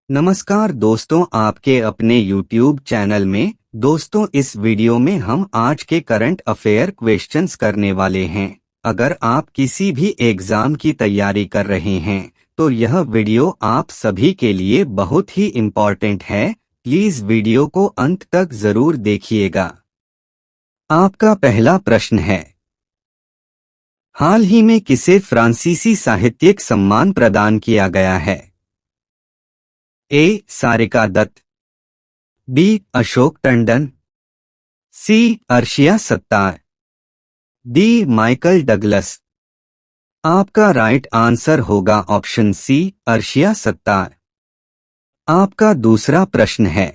नमस्कार दोस्तों, आपके अपने YouTube चैनल में। दोस्तों, इस वीडियो में हम आज के करंट अफेयर क्वेश्चंस करने वाले हैं। अगर आप किसी भी एग्जाम की तैयारी कर रहे हैं तो यह वीडियो आप सभी के लिए बहुत ही इम्पोर्टेंट है। प्लीज वीडियो को अंत तक जरूर देखिएगा। आपका पहला प्रश्न है, हाल ही में किसे फ्रांसीसी साहित्यिक सम्मान प्रदान किया गया है? A. Sarika Dutt, B. Ashok Tandon, C. Arshia Sattar, D. Michael Douglas. आपका राइट आंसर होगा ऑप्शन सी, अर्शिया सत्तार। आपका दूसरा प्रश्न है,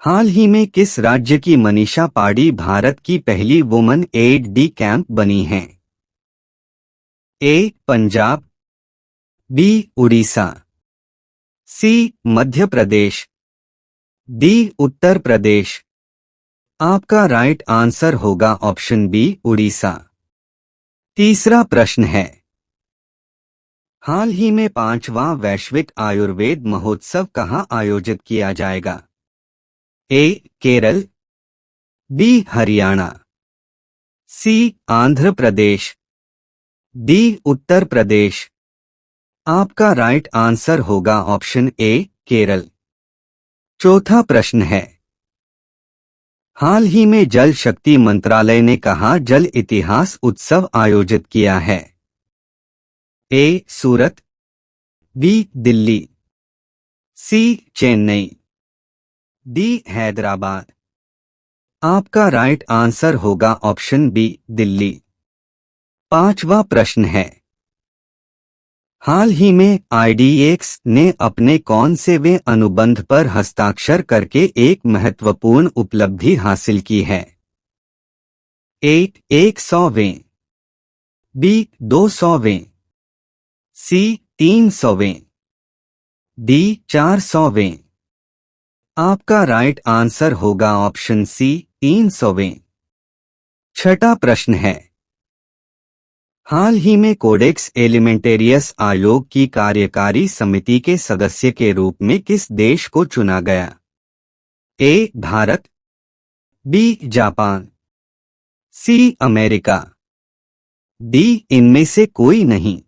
हाल ही में किस राज्य की मनीषा पाड़ी भारत की पहली वुमन एड डी कैंप बनी हैं? ए. पंजाब, बी. उड़ीसा, सी. मध्य प्रदेश, डी. उत्तर प्रदेश। आपका राइट आंसर होगा ऑप्शन बी, उड़ीसा। तीसरा प्रश्न है, हाल ही में 5वां वैश्विक आयुर्वेद महोत्सव कहां आयोजित किया जाएगा? ए. केरल, बी. हरियाणा, सी. आंध्र प्रदेश, डी. उत्तर प्रदेश। आपका राइट आंसर होगा ऑप्शन ए, केरल। चौथा प्रश्न है, हाल ही में जल शक्ति मंत्रालय ने कहां जल इतिहास उत्सव आयोजित किया है? ए. सूरत, बी. दिल्ली, सी. चेन्नई, डी. हैदराबाद। आपका राइट आंसर होगा ऑप्शन बी, दिल्ली। पांचवा प्रश्न है, हाल ही में आईडीएक्स ने अपने कौन से वे अनुबंध पर हस्ताक्षर करके एक महत्वपूर्ण उपलब्धि हासिल की है? ए. 100वें, बी. 200वें, सी. 300वें, डी. 400वें। आपका राइट आंसर होगा ऑप्शन सी, 300वें। छठा प्रश्न है, हाल ही में कोडेक्स एलिमेंटेरियस आयोग की कार्यकारी समिति के सदस्य के रूप में किस देश को चुना गया? A. Bharat, B. Japan, C. America, D. इनमें से कोई नहीं।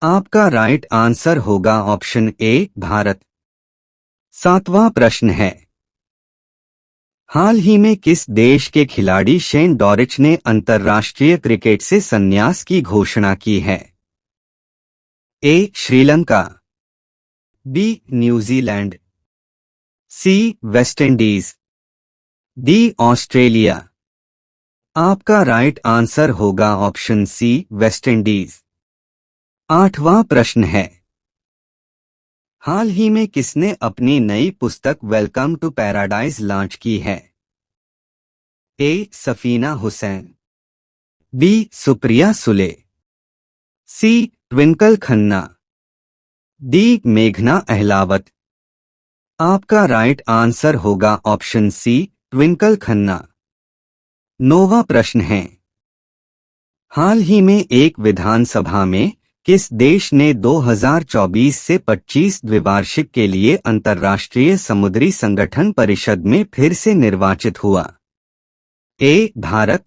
आपका राइट आंसर होगा ऑप्शन ए, भारत। सातवां प्रश्न है, हाल ही में किस देश के खिलाड़ी शेन डॉरिच ने अंतर्राष्ट्रीय क्रिकेट से संन्यास की घोषणा की है? A. Sri Lanka, B. New Zealand, C. West Indies, D. Australia. आपका राइट आंसर होगा ऑप्शन सी, वेस्टइंडीज। आठवां प्रश्न है, हाल ही में किसने अपनी नई पुस्तक वेलकम टू पैराडाइज लॉन्च की है? A. Safina Hussain, B. Supriya Sule, C. Twinkle Khanna, D. मेघना अहलावत। आपका राइट आंसर होगा ऑप्शन सी, ट्विंकल खन्ना। नौवां प्रश्न है, हाल ही में एक विधानसभा में किस देश ने 2024 से 25 द्विवार्षिक के लिए अंतर्राष्ट्रीय समुद्री संगठन परिषद में फिर से निर्वाचित हुआ? A. Bharat,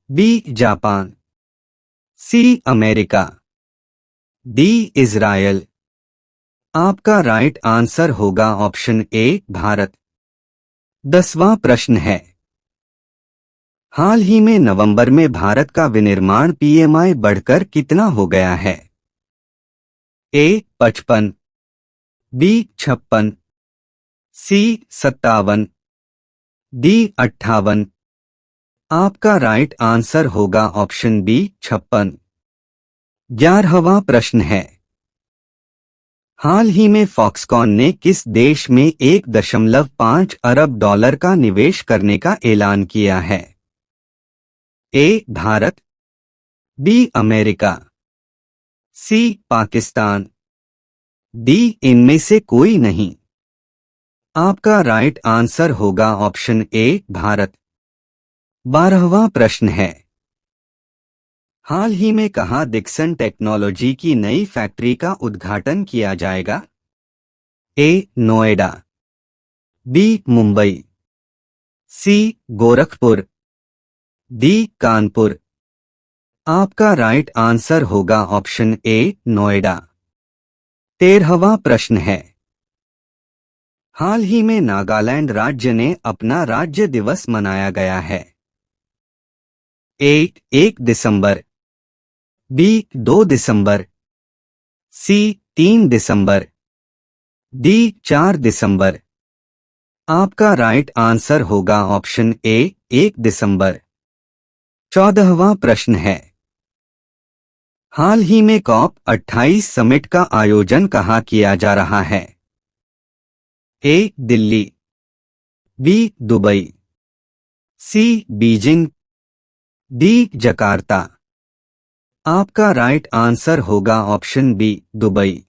B. Japan, C. America, D. Israel. आपका राइट आंसर होगा ऑप्शन ए, भारत। 10वां प्रश्न है, हाल ही में नवंबर में भारत का विनिर्माण पीएमआई बढ़कर कितना हो गया है? ए. 55, बी. 56, सी. 57, डी. 58। आपका राइट आंसर होगा ऑप्शन बी, 56। 11वां प्रश्न है, हाल ही में फॉक्सकॉन ने किस देश में 1.5 अरब डॉलर का निवेश करने का ऐलान किया है? ए. भारत, बी. अमेरिका, सी. पाकिस्तान, डी. इनमें से कोई नहीं। आपका राइट आंसर होगा ऑप्शन ए, भारत। 12वां प्रश्न है, हाल ही में कहाँ डिक्सन टेक्नोलॉजी की नई फैक्ट्री का उद्घाटन किया जाएगा? ए. नोएडा, बी. मुंबई, सी. गोरखपुर, डी. कानपुर। आपका राइट आंसर होगा ऑप्शन ए. नोएडा। 13वां प्रश्न है, हाल ही में नागालैंड राज्य ने अपना राज्य दिवस मनाया गया है। ए. 1 दिसंबर, बी. 2 दिसंबर, सी. 3 दिसंबर, डी. 4 दिसंबर। आपका राइट आंसर होगा ऑप्शन ए. 1 दिसंबर। 14वां प्रश्न है, हाल ही में कॉप 28 समिट का आयोजन कहाँ किया जा रहा है? A. Delhi, B. Dubai, C. Beijing, D. Jakarta. आपका राइट आंसर होगा ऑप्शन बी. दुबई।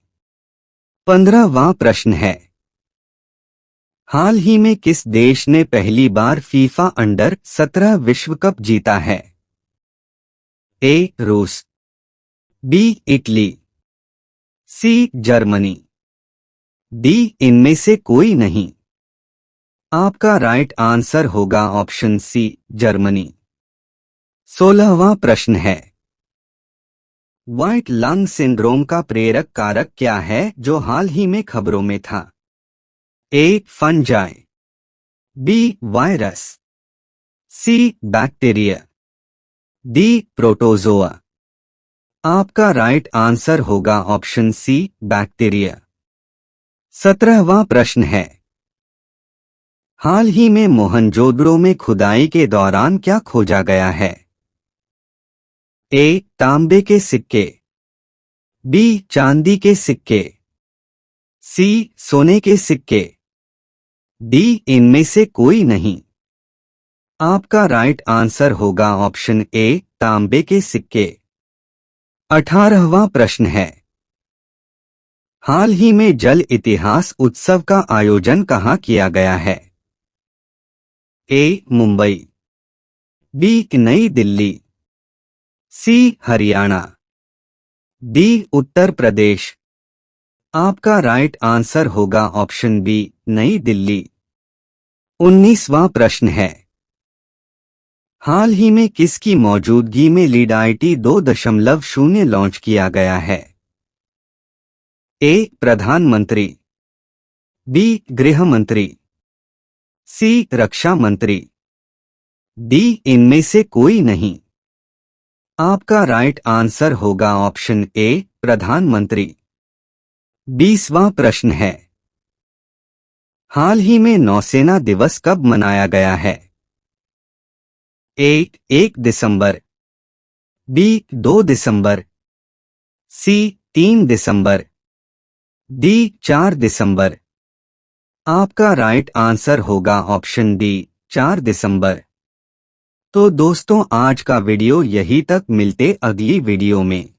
15वां प्रश्न है, हाल ही में किस देश ने पहली बार फीफा अंडर 17 विश्व कप जीता है? ए. रूस, B. Italy, C. Germany, D. इनमें से कोई नहीं। आपका राइट आंसर होगा ऑप्शन सी. जर्मनी। 16वां प्रश्न है, व्हाइट लंग सिंड्रोम का प्रेरक कारक क्या है जो हाल ही में खबरों में था? A. Fungi, B. Virus, C. Bacteria, D. Protozoa. आपका राइट आंसर होगा ऑप्शन सी. बैक्टीरिया। 17वां प्रश्न है, हाल ही में मोहनजोदड़ो में खुदाई के दौरान क्या खोजा गया है? ए. तांबे के सिक्के, बी. चांदी के सिक्के, सी. सोने के सिक्के, डी. इनमें से कोई नहीं। आपका राइट आंसर होगा ऑप्शन ए. तांबे के सिक्के। 18वां प्रश्न है, हाल ही में जल इतिहास उत्सव का आयोजन कहाँ किया गया है? ए. मुंबई, बी. नई दिल्ली, सी. हरियाणा, डी. उत्तर प्रदेश। आपका राइट आंसर होगा ऑप्शन बी. नई दिल्ली। 19वां प्रश्न है, हाल ही में किसकी मौजूदगी में लीडाईटी 2.0 लॉन्च किया गया है? ए. प्रधानमंत्री, बी. गृह मंत्री, सी. रक्षा मंत्री, डी. इनमें से कोई नहीं। आपका राइट आंसर होगा ऑप्शन ए. प्रधानमंत्री। 20वां प्रश्न है, हाल ही में नौसेना दिवस कब मनाया गया है? ए. 1 दिसंबर, बी. 2 दिसंबर, सी. 3 दिसंबर, डी. 4 दिसंबर। आपका राइट आंसर होगा ऑप्शन डी. 4 दिसंबर। तो दोस्तों आज का वीडियो यहीं तक, मिलते अगली वीडियो में।